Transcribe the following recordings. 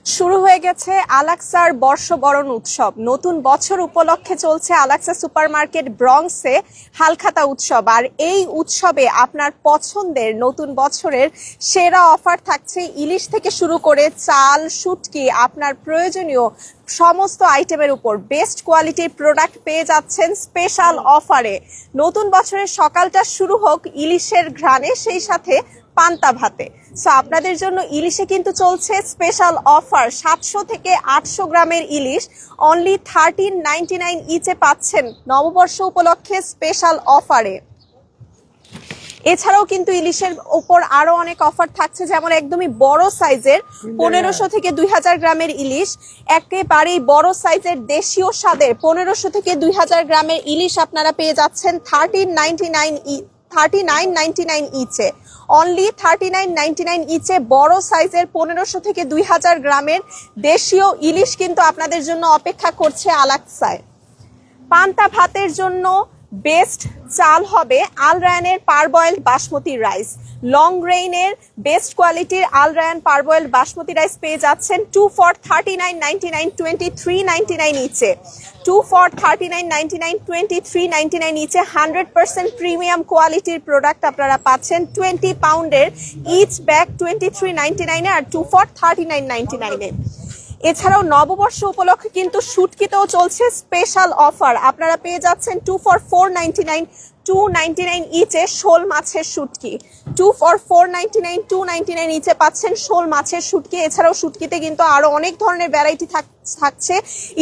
শুরু হয়ে গেছে আলাক্সার বর্ষবরণ উৎসব। নতুন বছর উপলক্ষে চলছে আলাক্সা সুপারমার্কেট ব্রঙ্কসে হালখাতা উৎসব। আর এই উৎসবে আপনার পছন্দের নতুন বছরের সেরা অফার থাকছে। ইলিশ থেকে শুরু করে চাল, শুটকি, আপনার প্রয়োজনীয় সমস্ত আইটেমের উপর বেস্ট কোয়ালিটির প্রোডাক্ট পেয়ে যাচ্ছেন স্পেশাল অফারে। নতুন বছরের সকালটা শুরু হোক ইলিশের ঘ্রাণে, সেই সাথে পান্তা ভাতে। সো আপনাদের জন্য ইলিশে কিন্তু চলছে স্পেশাল অফার। 700 থেকে 800 গ্রামের ইলিশ অনলি 13.99 ইচে পাচ্ছেন নববর্ষ উপলক্ষে স্পেশাল অফারে। এছাড়াও কিন্তু ইলিশের উপর আরো অনেক অফার থাকছে, যেমন একদমই বড় সাইজের 1500 থেকে 2000 গ্রামের ইলিশ, একেবারেই বড় সাইজের দেশীয় স্বাদের 1500 থেকে 2000 গ্রামের ইলিশ আপনারা পেয়ে যাচ্ছেন 39.99 ইচে, অনলি 39.99 ইচে বড় সাইজের 1500 থেকে 2000 গ্রামের দেশীয় ইলিশ কিন্তু আপনাদের জন্য অপেক্ষা করছে আলাক্সায়। পান্তা ভাতের জন্য বেস্ট চাল হবে আল রায়ানের পারবয়েল বাসমতি রাইস। লং গ্রেইনের বেস্ট কোয়ালিটির Al Rayan parboiled basmati rice পেয়ে যাচ্ছেন 2 for 39.99, 23.99 ইচে, 2 for 39.99, 23.99 ইচে 100% প্রিমিয়াম কোয়ালিটির প্রোডাক্ট আপনারা পাচ্ছেন 20 পাউন্ডের ইচ ব্যাগ 23.99 আর 2 for 39.99 এ। এছাড়াও নববর্ষ উপলক্ষে কিন্তু শুটকিতেও চলছে স্পেশাল অফার। আপনারা পেয়ে যাচ্ছেন 2 for 4.99, 2.99 ইচে শোল মাছের শুটকি, 2 for 4.99, 2.99 ইচে পাচ্ছেন শোল মাছের শুটকি। এছাড়াও শুটকিতে কিন্তু আরো অনেক ধরনের ভ্যারাইটি থাকছে,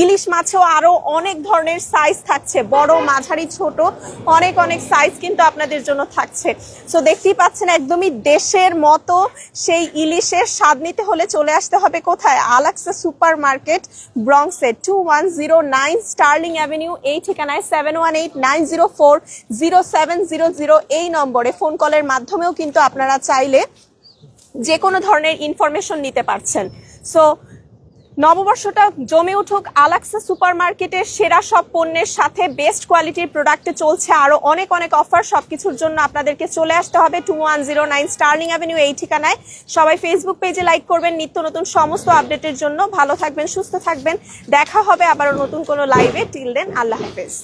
ইলিশ মাছেও আরো অনেক ধরনের সাইজ থাকছে, বড়, মাঝারি, ছোট, অনেক অনেক সাইজ কিন্তু আপনাদের জন্য থাকছে। সো দেখতেই পাচ্ছেন একদমই দেশের মতো সেই ইলিশের স্বাদ নিতে হলে চলে আসতে হবে কোথায়? আলাক্সা সুপার মার্কেট ব্রঙ্কসে 2109 স্টার্লিং অ্যাভিনিউ। এই ঠিকানায় 7189040700 এই নম্বরে ফোন কলের মাধ্যমেও কিন্তু আপনারা চাইলে যে কোনো ধরনের ইনফরমেশন নিতে পারছেন। সো নববর্ষটা জমে উঠুক আলাক্সা সুপার মার্কেটের সেরা সব পণ্যের সাথে। বেস্ট কোয়ালিটির প্রোডাক্টে চলছে আরো অনেক অনেক অফার। সবকিছুর জন্য আপনাদেরকে চলে আসতে হবে 2109 স্টার্লিং অ্যাভিনিউ এই ঠিকানায়। সবাই ফেসবুক পেজে লাইক করবেন নিত্য নতুন সমস্ত আপডেটের জন্য। ভালো থাকবেন, সুস্থ থাকবেন, দেখা হবে আবারও নতুন কোনো লাইভে। টিল দেন, আল্লাহ হাফেজ।